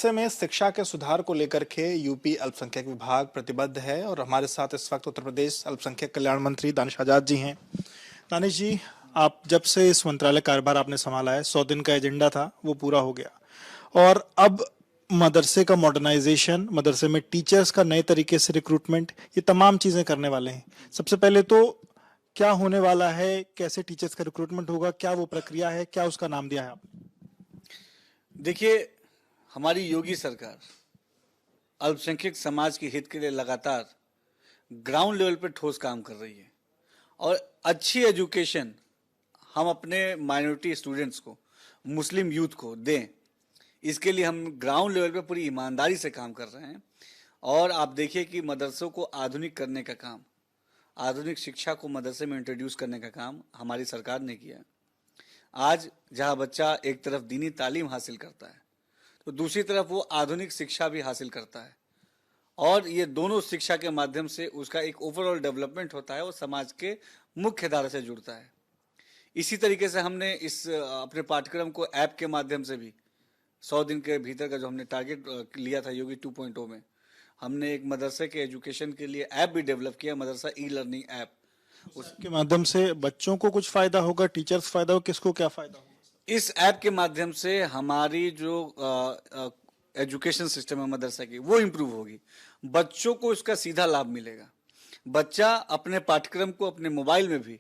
मदरसे में शिक्षा के सुधार को लेकर के यूपी अल्पसंख्यक विभाग प्रतिबद्ध है और हमारे साथ इस वक्त उत्तर प्रदेश अल्पसंख्यक कल्याण मंत्री दानिश आजाद जी हैं। दानिश जी, आप जब से इस मंत्रालय कार्यभार आपने संभाला है, 100 दिन का एजेंडा था, वो पूरा हो गया और अब मदरसे का मॉडर्नाइजेशन, मदरसे में टीचर्स का नए तरीके से रिक्रूटमेंट, ये तमाम चीजें करने वाले हैं। सबसे पहले तो क्या होने वाला है, कैसे टीचर्स का रिक्रूटमेंट होगा, क्या वो प्रक्रिया है, क्या उसका नाम दिया है आपने? देखिए, हमारी योगी सरकार अल्पसंख्यक समाज के हित के लिए लगातार ग्राउंड लेवल पर ठोस काम कर रही है और अच्छी एजुकेशन हम अपने माइनॉरिटी स्टूडेंट्स को, मुस्लिम यूथ को दें, इसके लिए हम ग्राउंड लेवल पे पूरी ईमानदारी से काम कर रहे हैं। और आप देखिए कि मदरसों को आधुनिक करने का काम, आधुनिक शिक्षा को मदरसे में इंट्रोड्यूस करने का काम हमारी सरकार ने किया। आज जहां बच्चा एक तरफ दीनी तालीम हासिल करता है तो दूसरी तरफ वो आधुनिक शिक्षा भी हासिल करता है और ये दोनों शिक्षा के माध्यम से उसका एक ओवरऑल डेवलपमेंट होता है और समाज के मुख्य धारा से जुड़ता है। इसी तरीके से हमने इस अपने पाठ्यक्रम को ऐप के माध्यम से भी 100 दिन के भीतर का जो हमने टारगेट लिया था योगी 2.0 में, हमने एक मदरसे के एजुकेशन के लिए ऐप भी डेवलप किया, मदरसा ई लर्निंग ऐप। उसके माध्यम से बच्चों को कुछ फायदा होगा, टीचर्स फायदा होगा, किसको क्या फायदा होगा? इस ऐप के माध्यम से हमारी जो एजुकेशन सिस्टम है मदरसा की, वो इम्प्रूव होगी, बच्चों को इसका सीधा लाभ मिलेगा। बच्चा अपने पाठ्यक्रम को अपने मोबाइल में भी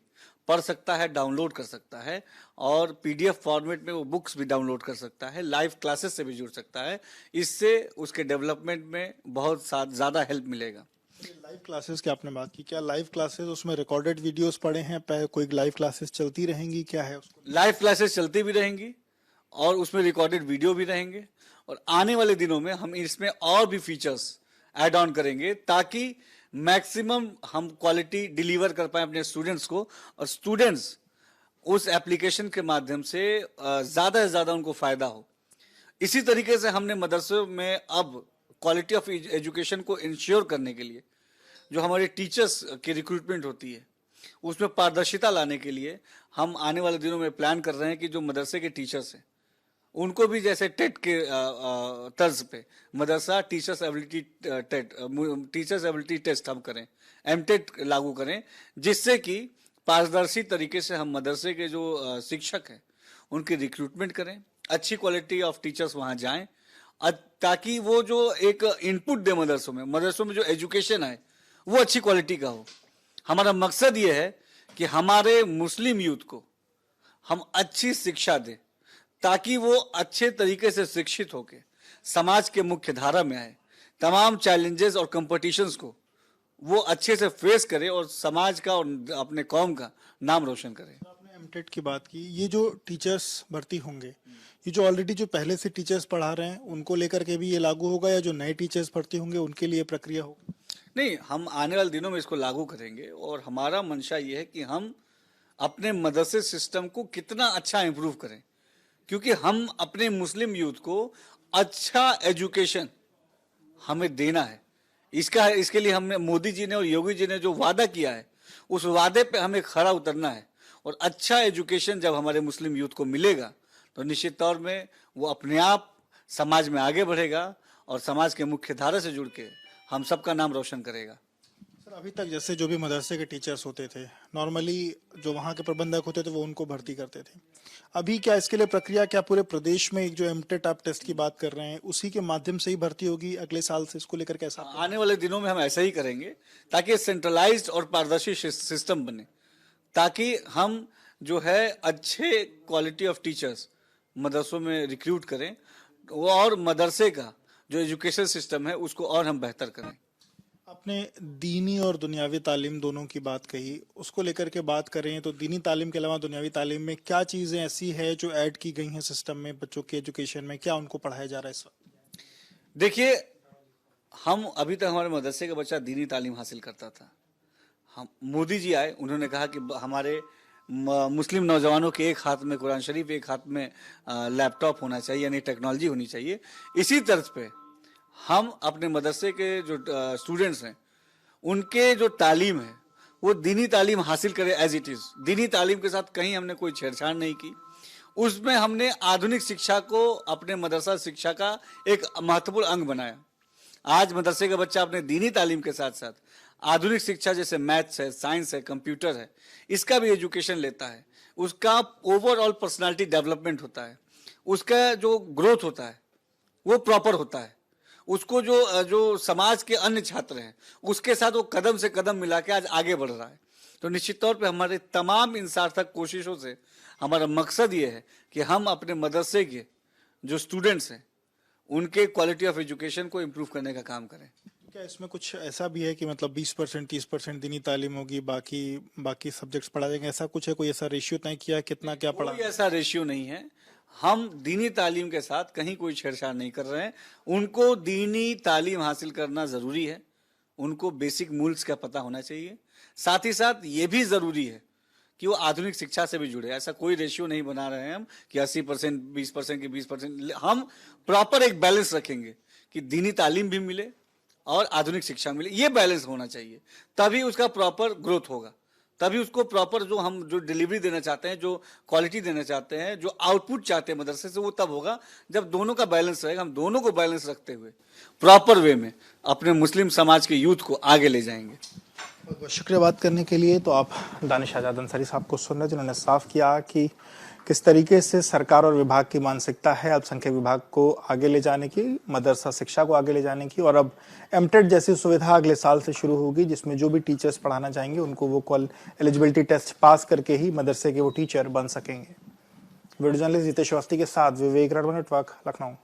पढ़ सकता है, डाउनलोड कर सकता है और पीडीएफ फॉर्मेट में वो बुक्स भी डाउनलोड कर सकता है, लाइव क्लासेस से भी जुड़ सकता है। इससे उसके डेवलपमेंट में बहुत ज़्यादा हेल्प मिलेगा। लाइव क्लासेस की आपने बात की, क्या लाइव क्लासेस उसमें रिकॉर्डेड वीडियोस पड़े हैं? कोई लाइव क्लासेस चलती रहेंगी, क्या है उसको? लाइव क्लासेस चलती भी रहेंगी और उसमें रिकॉर्डेड वीडियो भी रहेंगे और आने वाले दिनों में हम इसमें और भी फीचर्स ऐड ऑन करेंगे ताकि मैक्सिमम हम क्वालिटी डिलीवर कर पाए अपने स्टूडेंट्स को और स्टूडेंट्स उस एप्लीकेशन के माध्यम से ज़्यादा से ज़्यादा उनको फ़ायदा हो। इसी तरीके से हमने मदरसों में अब क्वालिटी ऑफ एजुकेशन को इंश्योर करने के लिए जो हमारे टीचर्स की रिक्रूटमेंट होती है उसमें पारदर्शिता लाने के लिए हम आने वाले दिनों में प्लान कर रहे हैं कि जो मदरसे के टीचर्स हैं उनको भी जैसे टेट के तर्ज पे मदरसा टीचर्स एबिलिटी टेस्ट हम करें, एमटेट लागू करें, जिससे कि पारदर्शी तरीके से हम मदरसे के जो शिक्षक हैं उनकी रिक्रूटमेंट करें, अच्छी क्वालिटी ऑफ टीचर्स वहाँ जाएं ताकि वो जो एक इनपुट दे मदरसों में जो एजुकेशन है वो अच्छी क्वालिटी का हो। हमारा मकसद ये है कि हमारे मुस्लिम यूथ को हम अच्छी शिक्षा दें ताकि वो अच्छे तरीके से शिक्षित होकर समाज के मुख्य धारा में आए, तमाम चैलेंजेस और कंपटीशंस को वो अच्छे से फेस करे और समाज का और अपने कौम का नाम रोशन करे। आपने एमटेट की बात की, ये जो टीचर्स भर्ती होंगे, ये जो ऑलरेडी जो पहले से टीचर्स पढ़ा रहे हैं उनको लेकर के भी ये लागू होगा या जो नए टीचर्स भर्ती होंगे उनके लिए प्रक्रिया होगी? नहीं, हम आने वाले दिनों में इसको लागू करेंगे और हमारा मंशा ये है कि हम अपने मदरसे सिस्टम को कितना अच्छा इम्प्रूव करें, क्योंकि हम अपने मुस्लिम यूथ को अच्छा एजुकेशन हमें देना है। इसके लिए हमने मोदी जी ने और योगी जी ने जो वादा किया है उस वादे पे हमें खरा उतरना है और अच्छा एजुकेशन जब हमारे मुस्लिम यूथ को मिलेगा तो निश्चित तौर में वो अपने आप समाज में आगे बढ़ेगा और समाज के मुख्य धारा से जुड़ के हम सबका नाम रोशन करेगा। सर, अभी तक जैसे जो भी मदरसे के टीचर्स होते थे, नॉर्मली जो वहाँ के प्रबंधक होते थे वो उनको भर्ती करते थे। अभी क्या इसके लिए प्रक्रिया, क्या पूरे प्रदेश में एक जो एमटेट आप टेस्ट की बात कर रहे हैं उसी के माध्यम से ही भर्ती होगी अगले साल से? इसको लेकर कैसा? आने वाले दिनों में हम ऐसा ही करेंगे ताकि सेंट्रलाइज्ड और पारदर्शी सिस्टम बने, ताकि हम जो है अच्छे क्वालिटी ऑफ टीचर्स मदरसों में रिक्रूट करें और मदरसे का जो एजुकेशन सिस्टम है उसको और हम बेहतर करें। आपने दीनी और दुनियावी तालीम दोनों की बात कही, उसको लेकर के बात करें तो दीनी तालीम के अलावा दुनियावी तालीम में क्या चीज़ें ऐसी है जो ऐड की गई हैं सिस्टम में? बच्चों के एजुकेशन में क्या उनको पढ़ाया जा रहा है इस वक्त? देखिए, हम अभी तक हमारे मदरसे का बच्चा दीनी तालीम हासिल करता था। हम मोदी जी आए, उन्होंने कहा कि हमारे मुस्लिम नौजवानों के एक हाथ में कुरान शरीफ, एक हाथ में लैपटॉप होना चाहिए, यानी टेक्नोलॉजी होनी चाहिए। इसी तर्ज पे हम अपने मदरसे के जो स्टूडेंट्स हैं उनके जो तालीम है वो दीनी तालीम हासिल करें एज इट इज़। दीनी तालीम के साथ कहीं हमने कोई छेड़छाड़ नहीं की उसमें हमने आधुनिक शिक्षा को अपने मदरसा शिक्षा का एक महत्वपूर्ण अंग बनाया। आज मदरसे का बच्चा अपने दीनी तालीम के साथ साथ आधुनिक शिक्षा जैसे मैथ्स है, साइंस है, कंप्यूटर है, इसका भी एजुकेशन लेता है। उसका ओवरऑल पर्सनालिटी डेवलपमेंट होता है, उसका जो ग्रोथ होता है वो प्रॉपर होता है। उसको जो समाज के अन्य छात्र हैं उसके साथ वो कदम से कदम मिला के आज आगे बढ़ रहा है। तो निश्चित तौर पे हमारे तमाम इन सार्थक कोशिशों से हमारा मकसद ये है कि हम अपने मदरसे के जो स्टूडेंट्स हैं उनके क्वालिटी ऑफ एजुकेशन को इम्प्रूव करने का काम करें। क्या इसमें कुछ ऐसा भी है कि मतलब 20% 30% दीनी तालीम होगी, बाकी बाकी सब्जेक्ट्स पढ़ा जाएंगे, ऐसा कुछ है? कोई ऐसा रेशियो तय किया है कितना क्या पढ़ा? कोई ऐसा रेशियो नहीं है। हम दीनी तालीम के साथ कहीं कोई छेड़छाड़ नहीं कर रहे हैं। उनको दीनी तालीम हासिल करना जरूरी है, उनको बेसिक मूल्स का पता होना चाहिए। साथ ही साथ ये भी जरूरी है कि वो आधुनिक शिक्षा से भी जुड़े। ऐसा कोई रेशियो नहीं बना रहे हैं हम कि 80% 20% की 20%। हम प्रॉपर एक बैलेंस रखेंगे कि दीनी तालीम भी मिले और आधुनिक शिक्षा मिले। ये बैलेंस होना चाहिए, तभी उसका प्रॉपर ग्रोथ होगा, तभी उसको प्रॉपर जो डिलीवरी देना चाहते हैं, जो क्वालिटी देना चाहते हैं, जो आउटपुट चाहते हैं मदरसे से, वो तब होगा जब दोनों का बैलेंस रहेगा। हम दोनों को बैलेंस रखते हुए प्रॉपर वे में अपने मुस्लिम समाज के यूथ को आगे ले जाएंगे। बहुत बहुत शुक्रिया बात करने के लिए। तो आप दानिश आजाद अंसारी साहब को सुन रहे, जिन्होंने साफ किया कि किस तरीके से सरकार और विभाग की मानसिकता है अल्पसंख्यक विभाग को आगे ले जाने की, मदरसा शिक्षा को आगे ले जाने की। और अब एमटेट जैसी सुविधा अगले साल से शुरू होगी, जिसमें जो भी टीचर्स पढ़ाना चाहेंगे उनको वो एलिजिबिलिटी टेस्ट पास करके ही मदरसे के वो टीचर बन सकेंगे। वीडियो जर्नलिस्ट जितेश अवस्थी के साथ विवेक रणवन नेटवर्क, लखनऊ।